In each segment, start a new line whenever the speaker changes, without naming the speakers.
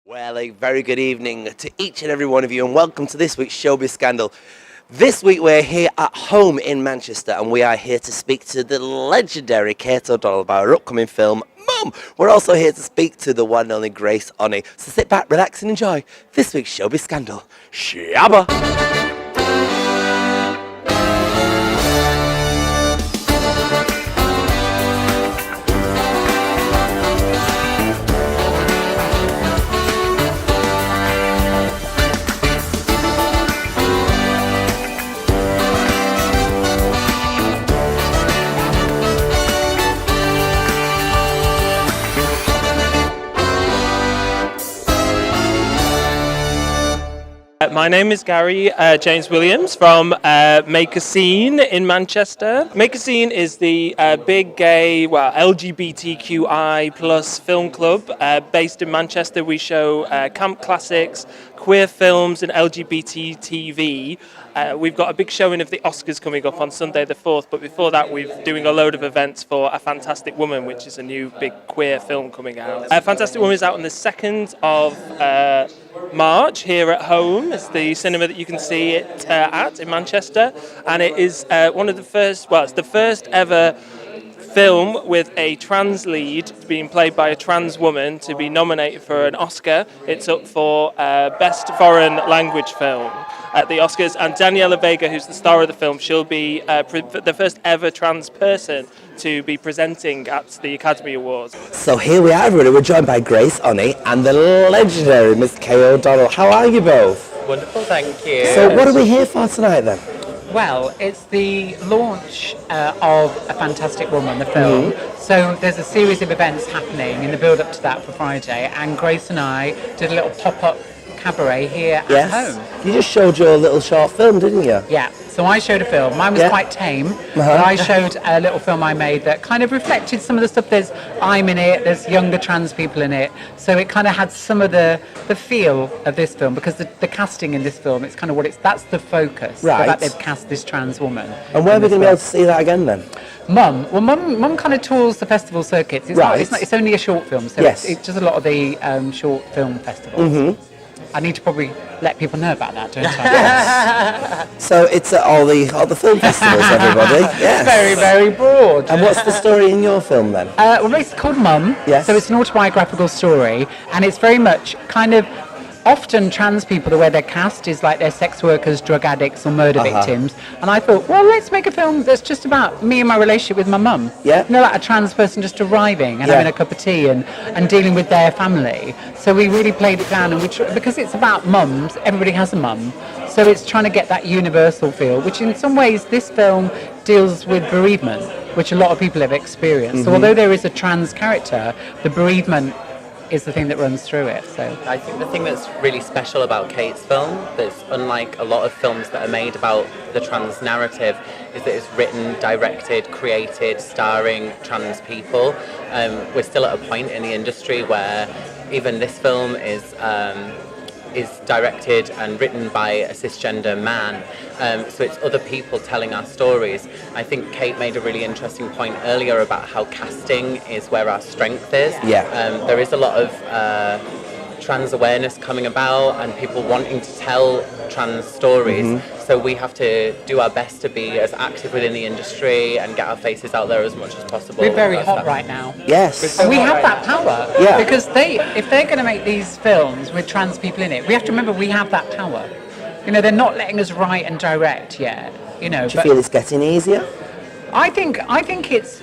Well, a very good evening to each and every one of you, and welcome to this week's Showbiz Scandal. This week we're here at home in Manchester, and we are here to speak to the legendary Kate O'Donnell about her upcoming film, Mum. We're also here to speak to the one and only Grace Onnie. So sit back, relax and enjoy this week's Showbiz Scandal. Shabba!
My name is Gary James Williams from Make a Scene in Manchester. Make a Scene is the big gay, LGBTQI plus film club based in Manchester. We show camp classics, queer films and LGBT TV. We've got a big showing of the Oscars coming up on Sunday the 4th, but before that we're doing a load of events for A Fantastic Woman, which is a new big queer film coming out. A Fantastic Woman is out on the 2nd of March here at home. It's the cinema that you can see it at in Manchester, and it is it's the first ever film with a trans lead being played by a trans woman to be nominated for an Oscar. It's up for Best Foreign Language Film at the Oscars, and Daniela Vega, who's the star of the film, she'll be the first ever trans person to be presenting at the Academy Awards.
So here we are, everybody. We're joined by Grace Onnie and the legendary Miss Kate O'Donnell. How are you both?
Wonderful, thank you.
So what are we here for tonight then?
Well, it's the launch of A Fantastic Woman, the film. So there's a series of events happening in the build-up to that for Friday, and Grace and I did a little pop-up cabaret here at home.
You just showed your little short film, didn't you?
Yeah, so I showed a film. Mine was quite tame, but I showed a little film I made that kind of reflected some of the stuff. I'm in it, there's younger trans people in it, so it kind of had some of the feel of this film, because the casting in this film, it's kind of that's the focus.
Right.
The fact they've cast this trans woman.
And where are we going to be able to see that again then?
Mum. Well, Mum kind of tours the festival circuits. It's only a short film, so it's just a lot of the short film festivals. I need to probably let people know about that, don't I?
So it's at all the film festivals, everybody. Yes.
Very, very broad.
And what's the story in your film then?
It's called Mum.
Yes.
So it's an autobiographical story, and it's very much kind of. Often trans people, the way they're cast is like they're sex workers, drug addicts or murder victims. And I thought, well, let's make a film that's just about me and my relationship with my mum.
Yeah.
You know, like a trans person just arriving and having a cup of tea and dealing with their family. So we really played it down, and because it's about mums, everybody has a mum. So it's trying to get that universal feel, which in some ways this film deals with bereavement, which a lot of people have experienced. So although there is a trans character, the bereavement is the thing that runs through it. So
I think the thing that's really special about Kate's film, that's unlike a lot of films that are made about the trans narrative, is that it's written, directed, created, starring trans people. We're still at a point in the industry where even this film is directed and written by a cisgender man. So it's other people telling our stories. I think Kate made a really interesting point earlier about how casting is where our strength is. There is a lot of trans awareness coming about and people wanting to tell trans stories. So we have to do our best to be as active within the industry and get our faces out there as much as possible.
We're very hot right now.
Yes.
And we have that power.
Yeah.
Because if they're going to make these films with trans people in it, we have to remember we have that power. You know, they're not letting us write and direct yet. You know,
Do you feel it's getting easier?
I think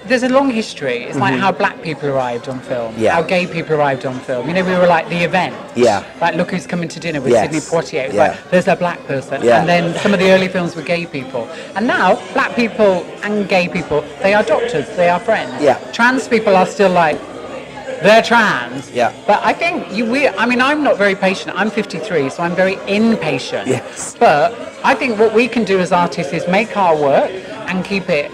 there's a long history. It's like how black people arrived on film, how gay people arrived on film. You know, we were like the event.
Yeah.
Like Look Who's Coming to Dinner with Sidney Poitier. It was like, there's a black person.
Yeah.
And then some of the early films were gay people. And now, black people and gay people, they are doctors, they are friends.
Yeah.
Trans people are still like, they're trans.
Yeah.
But I think I'm not very patient. I'm 53, so I'm very impatient.
Yes.
But I think what we can do as artists is make our work and keep it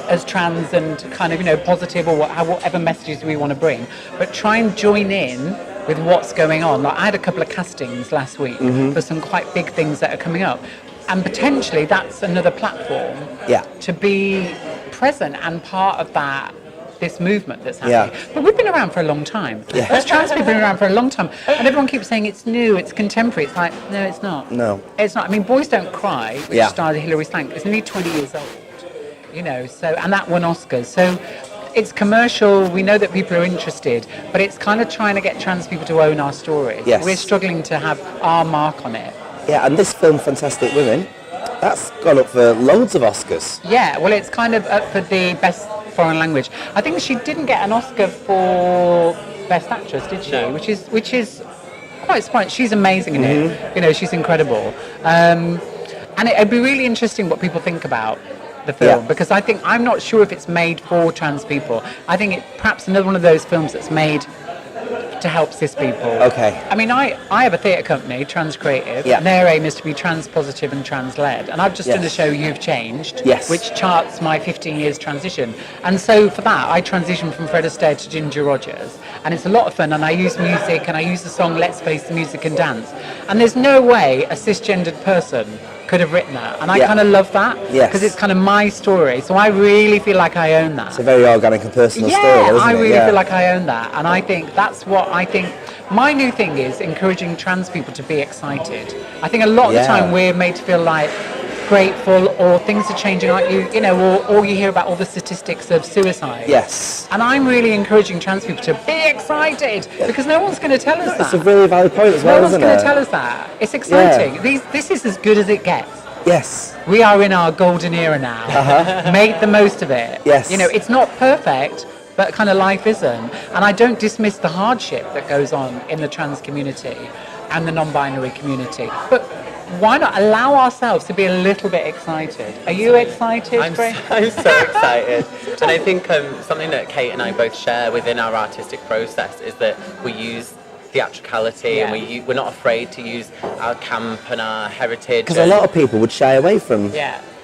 as trans and kind of, you know, positive or whatever messages we want to bring, but try and join in with what's going on. Like I had a couple of castings last week for some quite big things that are coming up, and potentially that's another platform to be present and part of that this movement that's happening. But we've been around for a long time. Us trans people have been around for a long time. And everyone keeps saying it's new, it's contemporary. It's like, no, it's not.
No.
It's not. I mean, Boys Don't Cry, which starred Hilary Swank, is nearly 20 years old. You know, so, and that won Oscars. So it's commercial, we know that people are interested, but it's kind of trying to get trans people to own our stories.
Yes.
We're struggling to have our mark on it.
Yeah, and this film, Fantastic Women, that's gone up for loads of Oscars.
Yeah, well, it's kind of up for the best foreign language. I think she didn't get an Oscar for Best Actress, did she?
No.
Which is quite surprising. She's amazing in it. You know, she's incredible. And it'd be really interesting what people think about the film, because I think, I'm not sure if it's made for trans people. I think it's perhaps another one of those films that's made to help cis people.
Okay.
I mean, I have a theatre company, Trans Creative, and their aim is to be trans positive and trans led. And I've just done a show, You've Changed, which charts my 15 years transition. And so for that, I transitioned from Fred Astaire to Ginger Rogers. And it's a lot of fun, and I use music, and I use the song Let's Face the Music and Dance. And there's no way a cisgendered person could have written that, and I kind of love that because it's kind of my story, so I really feel like I own that.
It's a very organic and personal story, isn't it?
I really feel like I own that, and I think that's what I think. My new thing is encouraging trans people to be excited. I think a lot of the time we're made to feel like grateful, or things are changing, aren't you? You know, or you hear about all the statistics of suicide.
Yes.
And I'm really encouraging trans people to be excited because no one's going to tell us that.
It's a really valid point as well, isn't it?
No one's going to tell us that. It's exciting. This is as good as it gets.
Yes.
We are in our golden era now. Make the most of it.
Yes.
You know, it's not perfect, but kind of life isn't. And I don't dismiss the hardship that goes on in the trans community and the non-binary community. But why not allow ourselves to be a little bit excited? Are you excited, Grace?
I'm so excited. And I think something that Kate and I both share within our artistic process is that we use theatricality and we're not afraid to use our camp and our heritage.
Because a lot of people would shy away from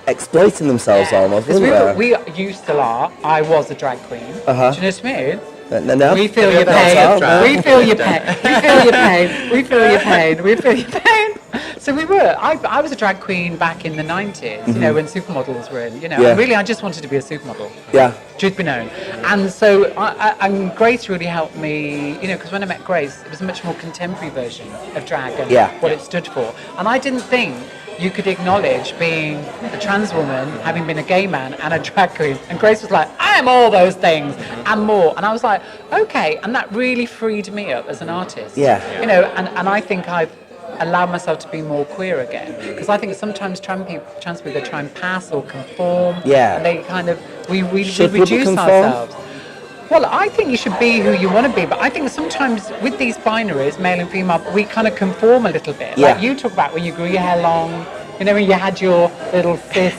exploiting themselves almost, wouldn't they?
We you still are. I was a drag queen. Do you know what I mean?
No.
We feel your pain. We feel your pain. We feel your pain. We feel your pain. We feel your pain. So we were. I was a drag queen back in the 90s, you know, when supermodels were in, you know. And really, I just wanted to be a supermodel.
Yeah.
Truth be known. And so, and Grace really helped me, you know, because when I met Grace, it was a much more contemporary version of drag and what it stood for. And I didn't think you could acknowledge being a trans woman, having been a gay man and a drag queen. And Grace was like, I am all those things and more. And I was like, okay. And that really freed me up as an artist.
Yeah.
You know, and I think I've allowed myself to be more queer again. Because I think sometimes trans people, they try and pass or conform.
Yeah.
And they kind of, we reduce
conform?
ourselves. Well, I think you should be who you want to be, but I think sometimes with these binaries, male and female, we kind of conform a little bit.
Yeah.
Like you talk about when you grew your hair long, you know, when you had your little cis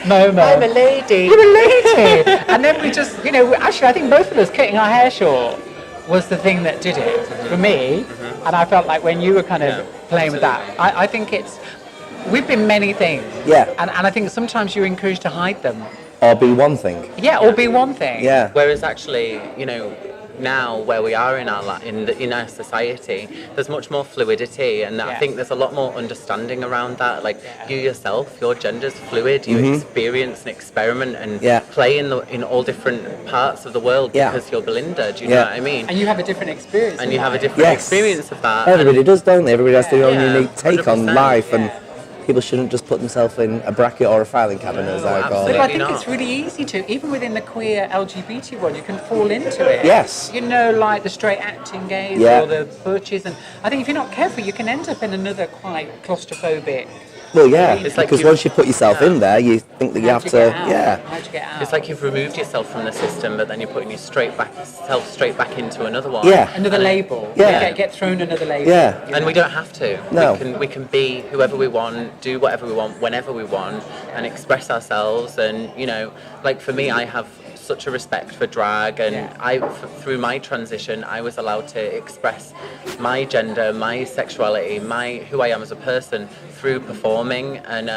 moment.
I'm a lady.
You're a lady. And then we just, you know, actually I think both of us cutting our hair short was the thing that did it for me. And I felt like when you were kind of playing with that, I think we've been many things.
Yeah.
And I think sometimes you're encouraged to hide them.
Or be one thing.
Yeah, or be one thing.
Yeah.
Whereas actually, you know, now where we are in our society, there's much more fluidity, and I think there's a lot more understanding around that. Like you yourself, your gender's fluid. You experience and experiment and play in all different parts of the world because you're Belinda. Do you know what I mean?
And you have a different experience.
And you have a different experience of that.
Everybody does, don't they? Everybody has their own unique take on
100%,
life, and people shouldn't just put themselves in a bracket or a filing cabinet, as I call it.
But I think it's really easy to, even within the queer LGBT world, you can fall into it.
Yes.
You know, like the straight acting gays or the butches, and I think if you're not careful, you can end up in another quite claustrophobic.
Well, yeah,
it's like
because once you put yourself in there, you think that you have to,
How do you get out?
It's like you've removed yourself from the system, but then you're putting yourself straight back into another one.
Yeah.
Another label.
Yeah.
Get thrown another label.
Yeah.
You know?
And we don't have to.
No.
We can be whoever we want, do whatever we want, whenever we want, and express ourselves. And, you know, like for me, I have such a respect for drag, and through my transition, I was allowed to express my gender, my sexuality, who I am as a person through performing. And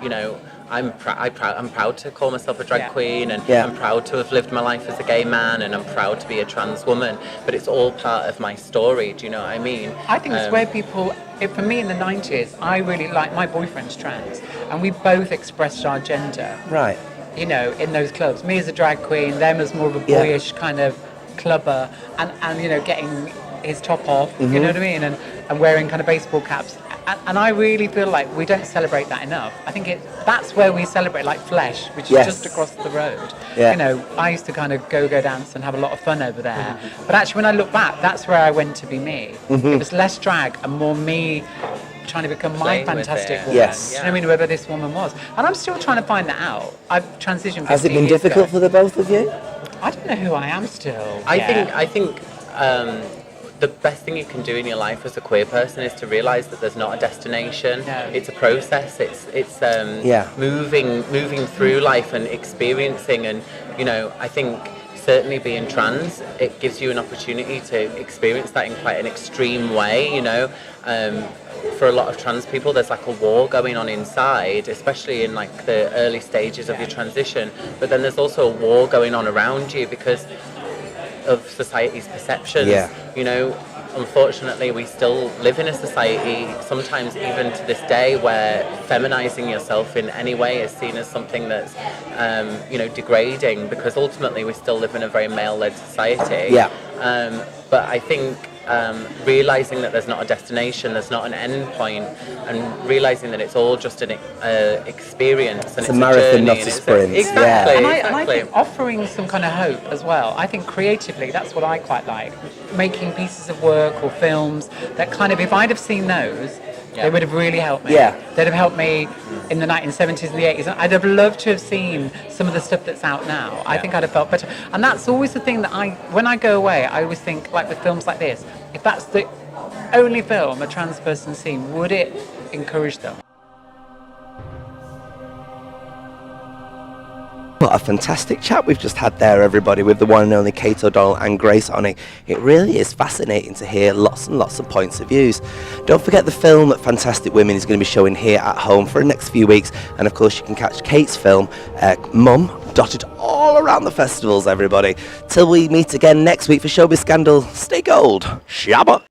you know, I'm proud to call myself a drag queen, and I'm proud to have lived my life as a gay man, and I'm proud to be a trans woman. But it's all part of my story. Do you know what I mean?
I think it's where people. For me in the 90s, I really like, my boyfriend's trans, and we both expressed our gender.
Right.
you know, in those clubs. Me as a drag queen, them as more of a boyish kind of clubber, and you know, getting his top off, you know what I mean, and wearing kind of baseball caps. And I really feel like we don't celebrate that enough. I think that's where we celebrate, like Flesh, which is just across the road.
Yeah.
You know, I used to kind of go dance and have a lot of fun over there. But actually, when I look back, that's where I went to be me. It was less drag and more me trying to become my fantastic woman.
Yes.
You know what I mean? Whoever this woman was. And I'm still trying to find that out. I've transitioned 15
Has it been
years
difficult
ago.
for the both of you?
I don't know who I am still.
I think the best thing you can do in your life as a queer person is to realise that there's not a destination.
No.
It's a process. It's moving through life and experiencing. And you know, I think certainly being trans, it gives you an opportunity to experience that in quite an extreme way. You know, for a lot of trans people, there's like a war going on inside, especially in like the early stages of your transition. But then there's also a war going on around you because of society's perceptions. You know, unfortunately we still live in a society, sometimes even to this day, where feminizing yourself in any way is seen as something that's you know, degrading, because ultimately we still live in a very male-led society. But I think realizing that there's not a destination, there's not an end point, and realizing that it's all just an experience, and
it's a marathon, not a sprint.
Exactly.
And I think offering some kind of hope as well. I think creatively, that's what I quite like. Making pieces of work or films that kind of, if I'd have seen those, they would have really helped me. They'd have helped me in the 1970s and the 80s. I'd have loved to have seen some of the stuff that's out now. I think I'd have felt better. And that's always the thing that when I go away, I always think, like with films like this, if that's the only film a trans person's seen, would it encourage them?
What a fantastic chat we've just had there, everybody, with the one and only Kate O'Donnell and Grace Honey. It really is fascinating to hear lots and lots of points of views. Don't forget the film Fantastic Women is going to be showing here at home for the next few weeks, and of course you can catch Kate's film Mum dotted all around the festivals, everybody. Till we meet again next week for Showbiz Scandal, stay gold. Shabba!